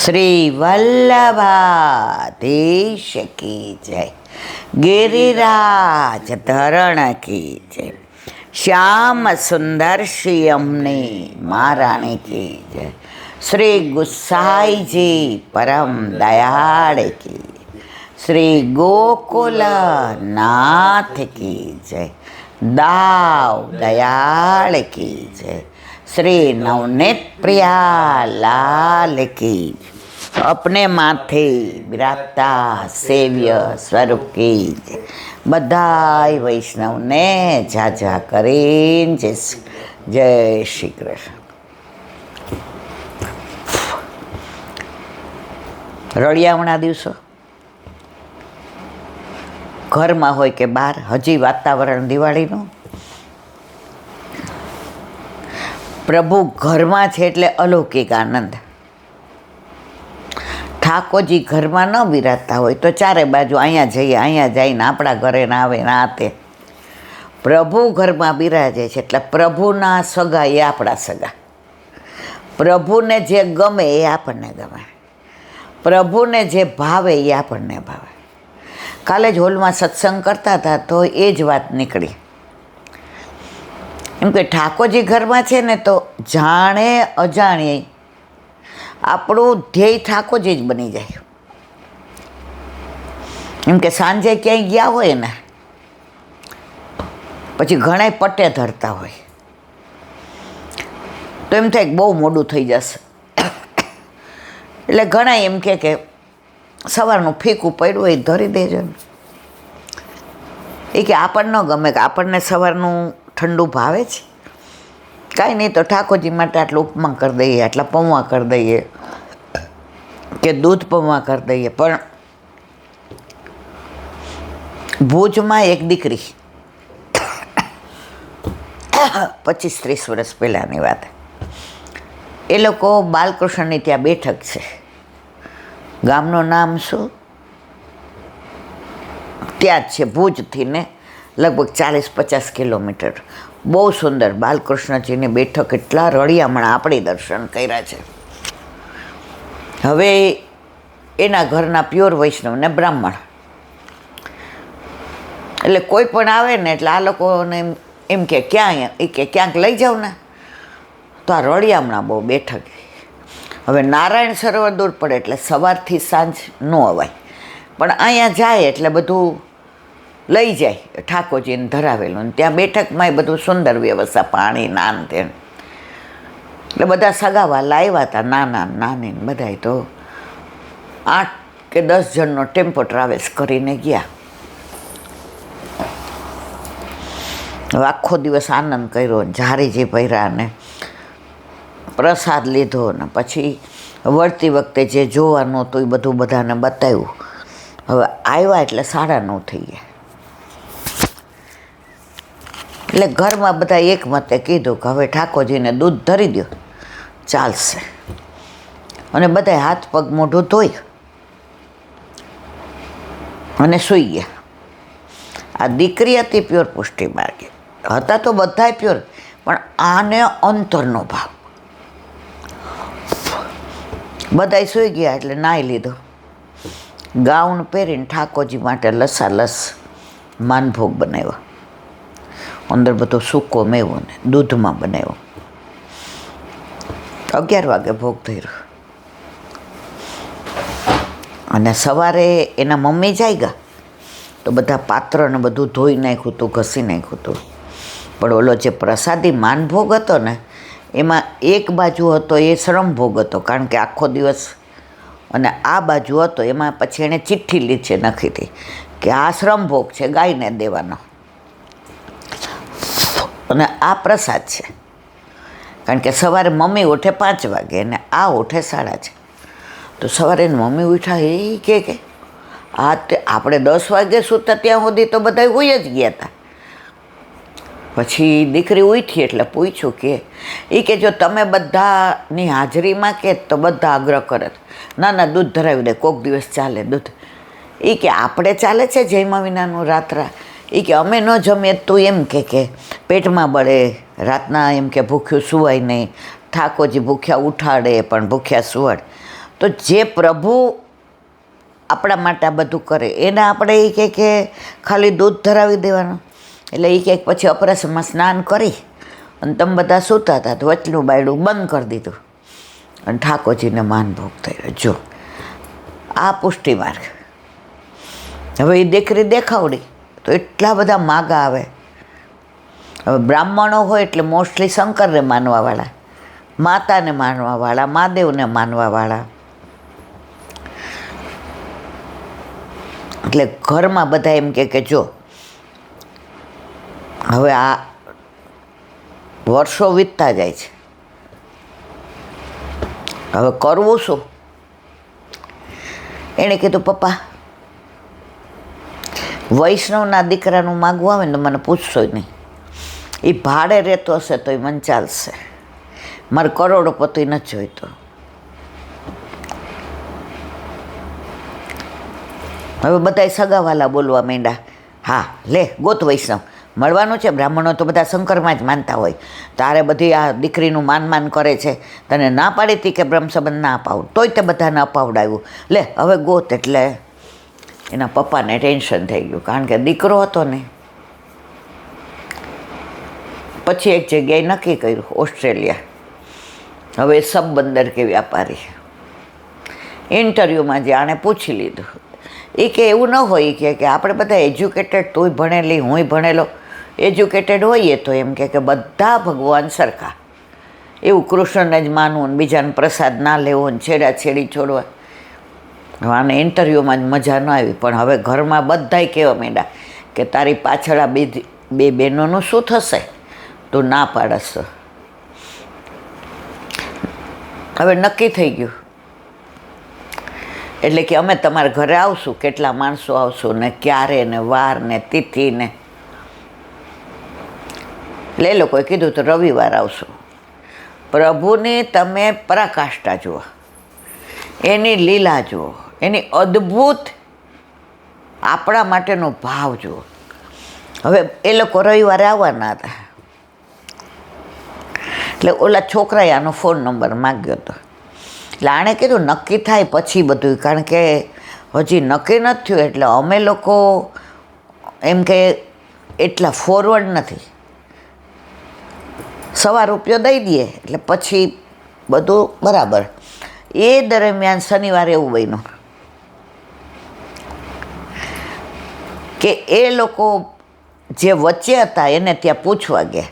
શ્રી વલ્લભાધીશ કી જય, ગિરિરાજ ધરણ કી જય, શ્યામ સુંદર શ્રી અમને મહારાણી કી જય, શ્રી ગુસાઈજી પરમ દયાળ કી, શ્રી ગોકુલ નાથ કી જય, દાવ દયાળ કી જય, श्री नवनीत प्रिया लाल की अपने माथे विराजता सेव्य स्वरूप की बधाई वैष्णव ने झाझा करीन जय श्री कृष्ण। रड़ियामणा दिवसों घर में होय के बार हजी वातावरण दिवाळीनुं प्रभु घर में है एटले अलौकिक आनंद। ठाकोरजी घर में न बिराजता होय तो चारे बाजू अहींया जईए अहींया जईने आपणा घरे ना आवे ना ते। प्रभु घर में बिराजे छे एटले प्रभुना सगा ए आपणा सगा। प्रभुने जे गमे ए आपणने गमे, प्रभुने जे भावे ए आपणने भावे। काले ज होलमां सत्संग करता था तो ए ज वात निकળી एम के ठाकोरजी घर में है ने तो जाने अजाणे आपणुं ध्येय ठाकोरजी ज बनी जाए। एम के सांजे क्यांय गया होय ने पछी घणाय पट्टे धरता होय तो एम थाय बहु मोडું थई जशे એટલે ઘણા એમ કે સવારનું ફીકું પડ્યું હોય ધરી દેજો ને એ કે આપણને ન ગમે કે આપણને સવારનું ठंडू भावे छे कई नहीं तो ठाकोरजी माटे आटलो उपमा कर दईए, आटला पौवा कर दईए के दूध पौवा कर दईए। पण भूज में एक दीकरी 25-30 वर्ष पहलानी बात, ए लोको बालकृष्णनी त्यां बेठक छे। गामनुं नाम शुं? त्यां ज छे, भूजथी ने लगभग 40-50 किलोमीटर। बहुत सुंदर बालकृष्णजी ने बैठक एटला रड़ियामणा आपणे दर्शन कर्या छे। हवे एना घरना प्योर वैष्णव ने ब्राह्मण एटले कोई पण आवे ने एटले आ लोकोने एम के क्यांक लई जाओ ने तो आ रड़ियामणा बहु बैठक। हवे नारायण सरोवर दूर पड़े एटले सवारथी सांज न अवाय, पण अहींया जाए एटले बधुं लई जाए ठाकोरजीने धरावेલું ने त्यां बेठकमां बधुं सुंदर व्यवस्था, पाणी नान तेन એટલે બધા સગાવાલા આવ્યા હતા, નાના નાની બધાય તો 8 કે 10 જણનો ટેમ્પો ટ્રાવેલ્સ કરીને ગયા। આખો દિવસ આનંદ કર્યો, ઝારીજી ભર્યા ને પ્રસાદ લીધો ને પછી વળતી વખતે જે જોવાનું હતું એ બધું બધાને બતાવ્યું। હવે આવ્યા એટલે 9:30 થઈ ગયા એટલે ઘરમાં બધા એક મતે કીધું કે હવે ઠાકોરજીને દૂધ ધરી દો ચાલશે। અને બધાએ હાથ પગ મોઢું ધોઈ અને સૂઈ ગયા। આ દીકરી હતી પ્યોર પુષ્ટિ માર્ગે, હતા તો બધાય પ્યોર, પણ આને અંતરનો ભાવ। બધાય સૂઈ ગયા એટલે નાહી લીધો, ગાઉન પહેરીને ઠાકોરજી માટે લસાલસ માનભોગ બનાવ્યો। अंदर बधो सूको मेवो ने दूध में बनाव्यो। 11 वागे भोग धर्यो अने सवारे एना मम्मी जायगा तो बधा पात्र ने बधुं धोई नाख्युं हतुं, घसी नाख्युं हतुं। पण ओलो जे प्रसादी मानभोग हतो ने एमां एक बाजू हतो ए श्रम भोग हतो, कारण के आखो दिवस अने आ बाजू हतो एमां पछी एणे चिठ्ठी लीधी नखी हती के आ श्रम भोग छे, गायने देवानो અને આ પ્રસાદ છે। કારણ કે સવારે મમ્મી ઉઠે 5 વાગે ને આ ઉઠે 6:30। તો સવારે મમ્મી ઉઠ્યા એ કે આ આપણે 10 વાગે સૂતા ત્યાં સુધી તો બધા હોઈ જ ગયા હતા। પછી દીકરી ઉઠી એટલે પૂછ્યું કે એ કે જો તમે બધાની હાજરીમાં કે તો બધા આગ્રહ કરે ના ના દૂધ ધરાવી દે, કોક દિવસ ચાલે દૂધ। એ કે આપણે ચાલે છે જયમાં વિનાનું રાત્રા। એ કે અમે ન જમીએ તું એમ કે પેટમાં બળે, રાતના એમ કે ભૂખ્યું સુવાય નહીં, ઠાકોરજી ભૂખ્યા ઉઠાડે પણ ભૂખ્યા સુવાડે। તો જે પ્રભુ આપણા માટે આ બધું કરે એને આપણે એ કહે કે ખાલી દૂધ ધરાવી દેવાનું. એટલે એ કહે પછી અપરાશમાં સ્નાન કરી અને તમે બધા સૂતા હતા તો વચલું બાયડું બંધ કરી દીધું અને ઠાકોરજીને માનભોગ થયો. જો આ પુષ્ટિ માર્ગ. હવે એ દીકરી દેખાવડી તો એટલા બધા માગા આવે. હવે બ્રાહ્મણો હોય એટલે મોસ્ટલી શંકરને માનવાવાળા, માતાને માનવાવાળા, મહાદેવને માનવાવાળા. એટલે ઘરમાં બધા એમ કે જો હવે આ વર્ષો વીતતા જાય છે, હવે કરવું શું? એણે કીધું પપ્પા વૈષ્ણવના દીકરાનું માગવું આવે ને તો મને પૂછશો નહીં. એ ભાડે રહેતો હશે તો એ મને ચાલશે, મારે કરોડોપતિ નથી જોઈતો. હવે બધાય સગાવાલા બોલવા માંડ્યા, હા લે ગોત વૈષ્ણવ, મળવાનું છે. બ્રાહ્મણો તો બધા શંકરમાં જ માનતા હોય, તારે બધી આ દીકરીનું માન કરે છે, તને ના પાડી હતી કે બ્રહ્મ સંબંધ ના અપાવું, તોય તે બધાને અપાવડાવ્યું, લે હવે ગોત. એટલે એના પપ્પાને ટેન્શન થઈ ગયું, કારણ કે દીકરો હતો ને. પછી એક જગ્યાએ નક્કી કર્યું, ઓસ્ટ્રેલિયા. હવે સબબંદર કે વ્યાપારી ઇન્ટરવ્યૂમાં જે આણે પૂછી લીધું, એ કે એવું ન હોય કે આપણે બધા એજ્યુકેટેડ, તુંય ભણેલી હુંય ભણેલો, એજ્યુકેટેડ હોઈએ તો એમ કે બધા ભગવાન સરખા, એવું કૃષ્ણને જ માનવું ને બીજાને પ્રસાદ ના લેવો ને છેડાછેડી છોડવા. હવે આને ઇન્ટરવ્યૂમાં જ મજા ન આવી, પણ હવે ઘરમાં બધાય કહેવા માંડ્યા કે તારી પાછળ આ બે બહેનોનું શું થશે, તું ના પાડસ. હવે નક્કી થઈ ગયું, એટલે કે અમે તમારા ઘરે આવશું, કેટલા માણસો આવશું ને ક્યારે ને વાર ને તિથિ ને. એટલે એ લોકોએ કીધું તો રવિવાર આવશું. પ્રભુની તમે પરાકાષ્ઠા જુઓ, એની લીલા જુઓ, એની અદ્ભુત આપણા માટેનો ભાવ જુઓ. હવે એ લોકો રવિવારે આવવાના હતા, એટલે ઓલા છોકરાએ આનો ફોન નંબર માગ્યો હતો. એટલે આણે કીધું નક્કી થાય પછી બધું, કારણ કે હજી નક્કી નથી થયું. એટલે અમે લોકો એમ કે એટલા ફોરવર્ડ નથી, ₹100 દઈ દઈએ એટલે પછી બધું બરાબર. એ દરમિયાન શનિવારે એવું બન્યું કે એ લોકો જે વચ્ચે હતા એને ત્યાં પૂછવા ગયા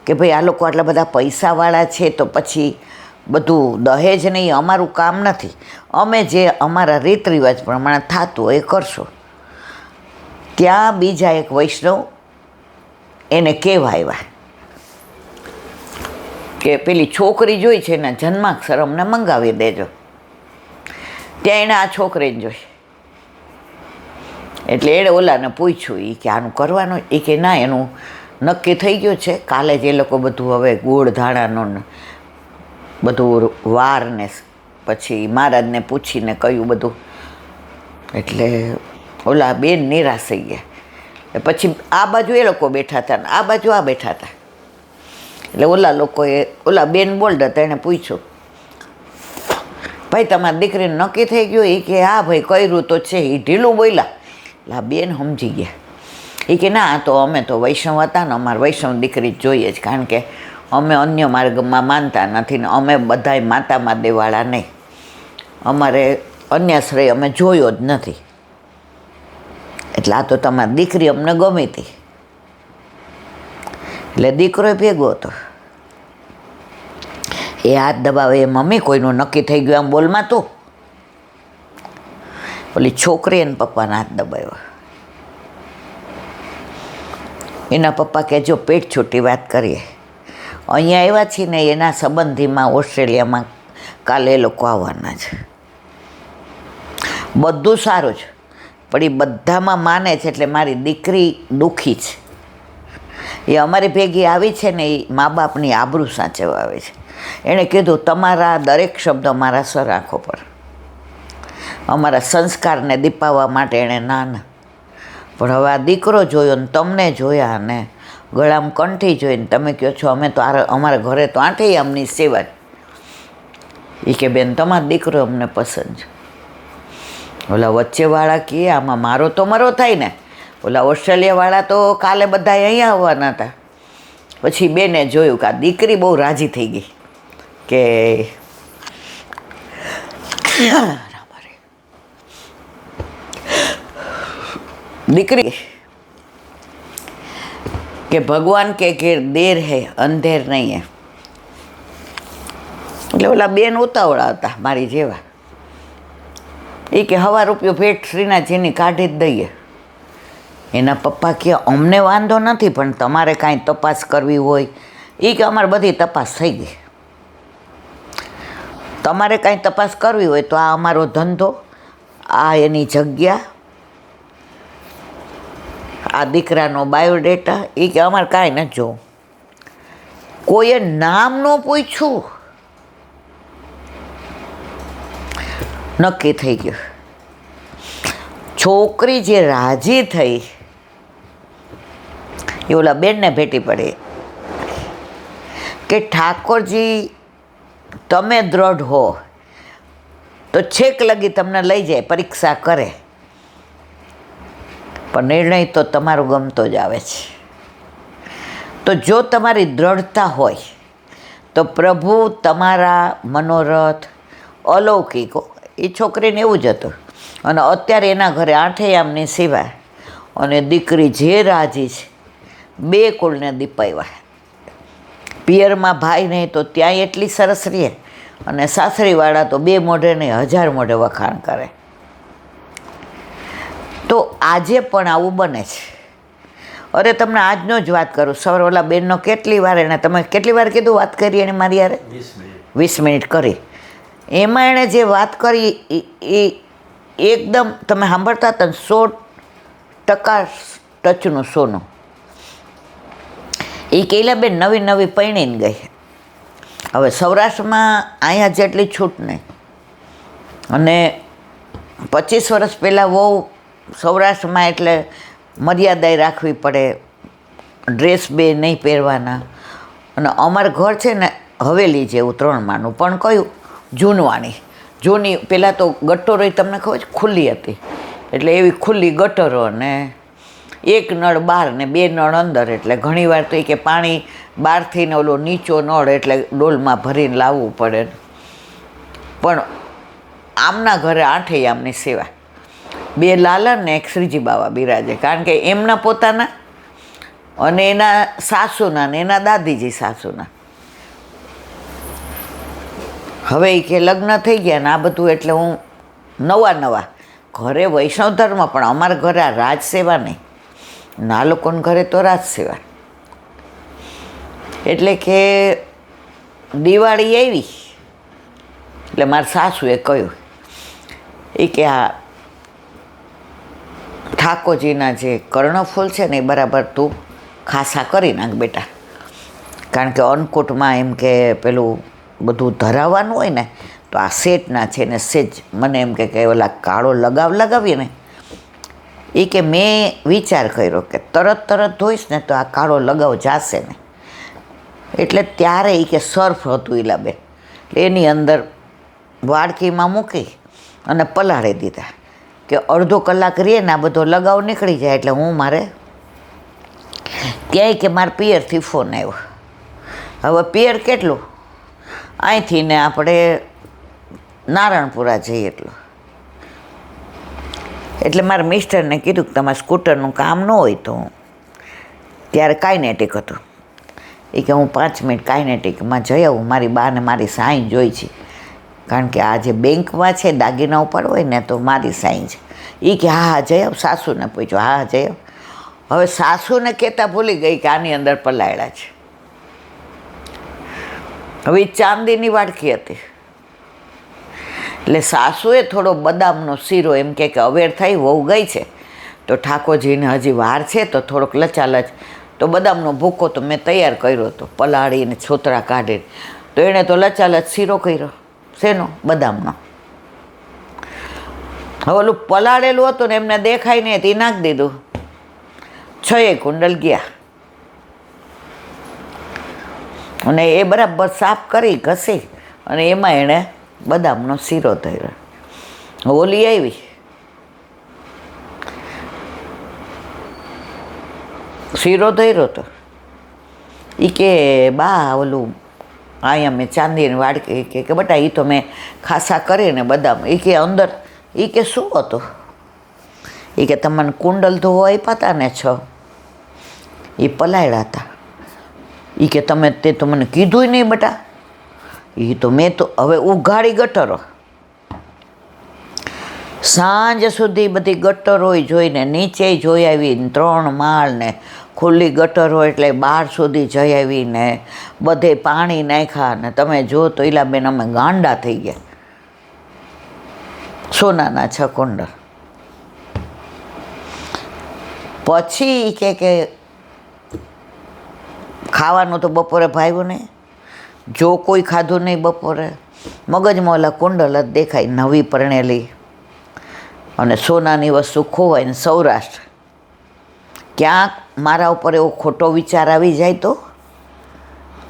કે ભાઈ આ લોકો આટલા બધા પૈસાવાળા છે તો પછી બધું દહેજ નહીં, અમારું કામ નથી, અમે જે અમારા રીત રિવાજ પ્રમાણે થતું હોય એ કરશો. ત્યાં બીજા એક વૈષ્ણવ એને કહેવા આવ્યા કે પેલી છોકરી જોઈ છે એના જન્માક્ષર અમને મંગાવી દેજો. ત્યાં એણે આ છોકરીને જોઈ, એટલે એણે ઓલાને પૂછ્યું, એ કે આનું કરવાનું? એ કે ના, એનું નક્કી થઈ ગયું છે, કાલે જ એ લોકો બધું હવે ગોળ ધાણાનું બધું વાર ને પછી મહારાજને પૂછીને કહ્યું બધું. એટલે ઓલા બેન નિરાશ થઈ ગયા. પછી આ બાજુ એ લોકો બેઠા હતા ને આ બાજુ આ બેઠા હતા. એટલે ઓલા લોકોએ, ઓલા બેન બોલ્ડ હતા, એણે પૂછ્યું ભાઈ તમારી દીકરીને નક્કી થઈ ગયું? એ કે હા ભાઈ કર્યું તો છે. એ ઢીલું બોલ્યા. એટલે આ બેન સમજી ગયા. એ કે ના, તો અમે તો વૈષ્ણવ હતા ને અમારે વૈષ્ણવ દીકરી જ જોઈએ જ, કારણ કે અમે અન્ય માર્ગમાં માનતા નથી ને અમે બધાય માતામાં દેવાળા નહીં, અમારે અન્યાશ્રય અમે જોયો જ નથી. એટલે આ તો તમારી દીકરી અમને ગમી હતી. એટલે દીકરો ભેગો હતો, એ હાથ દબાવે, એ મમ્મી કોઈનું નક્કી થઈ ગયું આમ બોલમાં તું. ઓલી છોકરી એને પપ્પાના હાથ દબાવ્યો. એના પપ્પા કે જો પેટ છૂટી વાત કરીએ, અહીંયા આવ્યા છીએ ને એના સંબંધીમાં ઓસ્ટ્રેલિયામાં કાલે એ લોકો આવવાના છે. બધું સારું છે, પણ એ બધામાં માને છે. એટલે મારી દીકરી દુઃખી છે. એ અમારી ભેગી આવી છે ને એ મા બાપની આબરૂ સાચવવા આવે છે. એણે કીધું તમારા દરેક શબ્દ મારા સર આંખો પર, અમારા સંસ્કારને દીપાવવા માટે એણે ના. પણ હવે આ દીકરો જોયો ને તમને જોયા ને ગળામાં કંઠી જોઈને તમે કહો છો અમે તો અમારા ઘરે તો આઠેય આમની સેવા. એ કે બેન તમારો દીકરો અમને પસંદ છે. ઓલા વચ્ચેવાળા કહે આમાં મારો તો મરો થાય ને. ઓલા ઓસ્ટ્રેલિયાવાળા તો કાલે બધા અહીંયા આવવાના હતા. પછી બેને જોયું કે આ દીકરી બહુ રાજી થઈ ગઈ કે દીકરી કે ભગવાન કે દેર હે અંધેર નહીં હે. એટલે ઓલા બેન ઉતાવળા હતા મારી જેવા. એ કે હવા રૂપિયો ભેટ શ્રીનાથજીની કાઢી જ દઈએ. એના પપ્પા કહે અમને વાંધો નથી, પણ તમારે કાંઈ તપાસ કરવી હોય. એ કે અમારે બધી તપાસ થઈ ગઈ. તમારે કાંઈ તપાસ કરવી હોય તો આ અમારો ધંધો, આ એની જગ્યા, આ દીકરાનો બાયોડેટા. એ કે અમારે કાંઈ નથી જોવું. કોઈએ નામ ન પૂછ્યું, નક્કી થઈ ગયું. છોકરી જે રાજી થઈ એ ઓલા બેનને ભેટી પડી કે ઠાકોરજી તમે દ્રઢ હો તો છેક લગી તમને લઈ જાય, પરીક્ષા કરે, પણ નિર્ણય તો તમારો ગમતો જ આવે છે. તો જો તમારી દ્રઢતા હોય તો પ્રભુ તમારા મનોરથ અલૌકિકો. એ છોકરીને એવું જ હતું. અને અત્યારે એના ઘરે આઠેયામની સિવાય અને દીકરી જે રાજી છે, 2 કુળને દીપાવ્યા. પિયરમાં ભાઈ નહીં તો ત્યાંય એટલી સરસ રહે, અને સાસરીવાળા તો 2 મોઢે નહીં 1000 મોઢે વખાણ કરે. તો આજે પણ આવું બને છે. અરે તમને આજનો જ વાત કરું. સવારે ઓલા બેનનો કેટલી વાર એને, તમે કેટલી વાર કીધું વાત કરી એને મારી યારે? 20 મિનિટ કરી. એમાં એણે જે વાત કરી એ એકદમ તમે સાંભળતા હતા 100% ટચનું સોનું. એ કૈલાબેન નવી નવી પરણીને ગઈ. હવે સૌરાષ્ટ્રમાં અહીંયા જેટલી છૂટ નહીં. અને 25 વર્ષ પહેલાં બહુ સૌરાષ્ટ્રમાં એટલે મર્યાદાએ રાખવી પડે, ડ્રેસ બે નહીં પહેરવાના. અને અમારું ઘર છે ને હવેલી જેવું 3 માળનું, પણ કયું જૂનવાણી. જૂની પહેલાં તો ગટરો તમને ખબર છે ખુલ્લી હતી, એટલે એવી ખુલ્લી ગટરો, ને 1 નળ બહાર ને 2 નળ અંદર. એટલે ઘણીવાર તો એ કે પાણી બહારથી ને ઓલો નીચો નળ એટલે ડોલમાં ભરીને લાવવું પડે. પણ આમના ઘરે આઠેયામની સેવા, 2 લાલન ને 1 શ્રીજી બાવા બિરાજે. કારણ કે એમના પોતાના અને એના સાસુના ને એના દાદીજી સાસુના. હવે એ કે લગ્ન થઈ ગયા ને આ બધું, એટલે હું નવા ઘરે વૈષ્ણવ ધર્મ, પણ અમારા ઘરે આ રાજ સેવા નહીં. ના લોકોને ઘરે તો રાજ સેવા. એટલે કે દિવાળી આવી એટલે મારા સાસુએ કહ્યું, એ કે આ ઠાકોરજીના જે કર્ણફૂલ છે ને એ બરાબર તું ખાસા કરી નાખ બેટા. કારણ કે અન્નકૂટમાં એમ કે પેલું બધું ધરાવવાનું હોય ને, તો આ સેટના છે ને સેજ મને એમ કે ઓલા કાળો લગાવીએ ને, એ કે મેં વિચાર કર્યો કે તરત ધોઈશ ને તો આ કાળો લગાવ જાશે ને. એટલે ત્યારે એ કે સર્ફ હતું ઈલાબેન, એટલે એની અંદર વાડકીમાં મૂકી અને પલાળી દીધા કે અડધો કલાક રહીએ ને આ બધો લગાવ નીકળી જાય. એટલે હું મારે ત્યાંય કે મારા પિયરથી ફોન આવ્યો. હવે પિયર કેટલું, અહીંથી ને આપણે નારણપુરા જઈએ એટલું. એટલે મારા મિસ્ટરને કીધું કે તમારે સ્કૂટરનું કામ ન હોય તો, ત્યારે કાઇનેટિક હતું. એ કે હું 5 મિનિટ કાઇનેટિકમાં જઈ આવું, મારી બાને મારી સાઈન જોઈ છે. કારણ કે આ જે બેંકમાં છે દાગીના ઉપર હોય ને તો મારી સાઈન છે. એ કે હા જઈ આવ. સાસુને પૂછ્યું, હા જઈ આવ. હવે સાસુને કહેતા ભૂલી ગઈ કે આની અંદર પલાળ્યા છે. હવે એ ચાંદીની વાડકી હતી, એટલે સાસુએ થોડો બદામનો શીરો એમ કે અવેર થઈ વહુ ગઈ છે તો ઠાકોરજીને હજી વાર છે તો થોડોક લચાલચ, તો બદામનો ભૂકો તો મેં તૈયાર કર્યો હતો પલાળીને છોતરા કાઢીને. તો એણે તો લચાલચ શીરો કર્યો. શેનો? બદામનો. હવે ઓલું પલાળેલું હતું ને એમને દેખાય નહીં, તે નાખી દીધું. 6 કુંડલ ગયા. અને એ બરાબર સાફ કરી ઘસી અને એમાં એણે બદામનો શીરો ધર્યો. હોલી આવી, શીરો ધર્યો તો એ કે બા ઓલું અહીંયા મેં ચાંદીની વાડકી કે બટા એ તો મેં ખાસા કરીને બદામ. એ કે અંદર એ કે શું હતું? એ કે તમને કુંડલ ધોવા આપ્યા હતા ને 6, એ પલાળ્યા હતા. એ કે તમે તે તો મને કીધું નહીં બટા. એ તો મેં તો હવે ઉઘાડી ગટરો, સાંજ સુધી બધી ગટરો જોઈને નીચે જોઈ આવીને 3 માળ ને ખુલ્લી ગટરો એટલે 12 સુધી જઈ આવીને બધે પાણી નાખ્યા ને તમે જો તો ઈલાબેન અમે ગાંડા થઈ ગયા. સોનાના 6 કુંડલ. પછી કે ખાવાનું તો બપોરે ભાવ્યું નહીં, જો કોઈ ખાધું નહીં બપોરે. મગજમાં ઓલા કુંડલ જ દેખાય, નવી પરણેલી અને સોનાની વસ્તુ ખોવાય ને સૌરાષ્ટ્ર. ક્યાંક મારા ઉપર એવો ખોટો વિચાર આવી જાય તો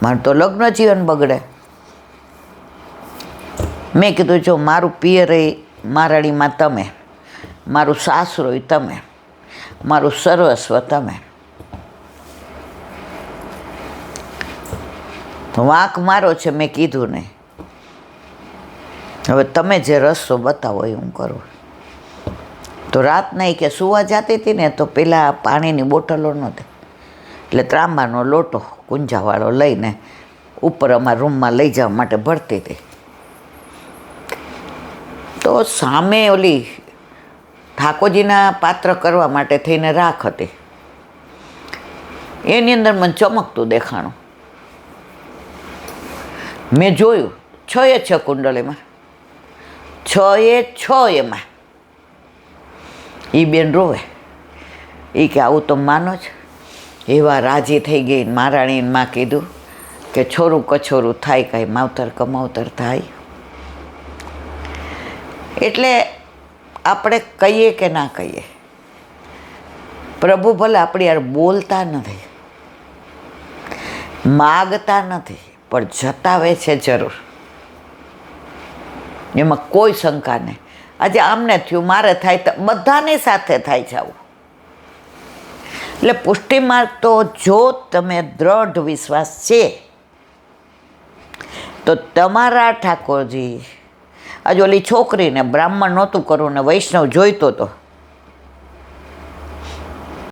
મારું તો લગ્ન જીવન બગડે. મેં કીધું જો મારું પિયર મારાણીમાં તમે, મારું સાસરોય તમે, મારું સર્વસ્વ તમે. વાંક મારો છે, મેં કીધું નહીં. હવે તમે જે રસ્તો બતાવો એ હું કરું. તો રાત નહીં કે સુવા જતી હતી ને તો પેલા પાણીની બોટલો નહોતી, એટલે ત્રાંબાનો લોટો કુંજાવાળો લઈને ઉપર અમારા રૂમમાં લઈ જવા માટે ભરતી હતી. તો સામે ઓલી ઠાકોરજીના પાત્ર કરવા માટે થઈને રાખ હતી, એની અંદર મને ચમકતું દેખાણું. મેં જોયું 6 કુંડલ એમાં, 6 એમાં. એ બેન રોવે, એ કે આવું તો માનો જ. એવા રાજી થઈ ગઈ. મહારાણીને માં કીધું કે છોરું કછોરું થાય, કાંઈ માવતર કમાવતર થાય. એટલે આપણે કહીએ કે ના કહીએ, પ્રભુ ભલે આપણી યાર બોલતા નથી, માગતા નથી, પણ જતાવે છે જરૂર. એમાં કોઈ શંકા નહીં. આજે આમને થયું, મારે થાય તો બધાની સાથે થાય છે આવું. એટલે પુષ્ટિ માર્ગ તો જો તમે દ્રઢ વિશ્વાસ છે તો તમારા ઠાકોરજી. આજે ઓલી છોકરીને બ્રાહ્મણ નહોતું કરવું ને વૈષ્ણવ જોઈતો હતો,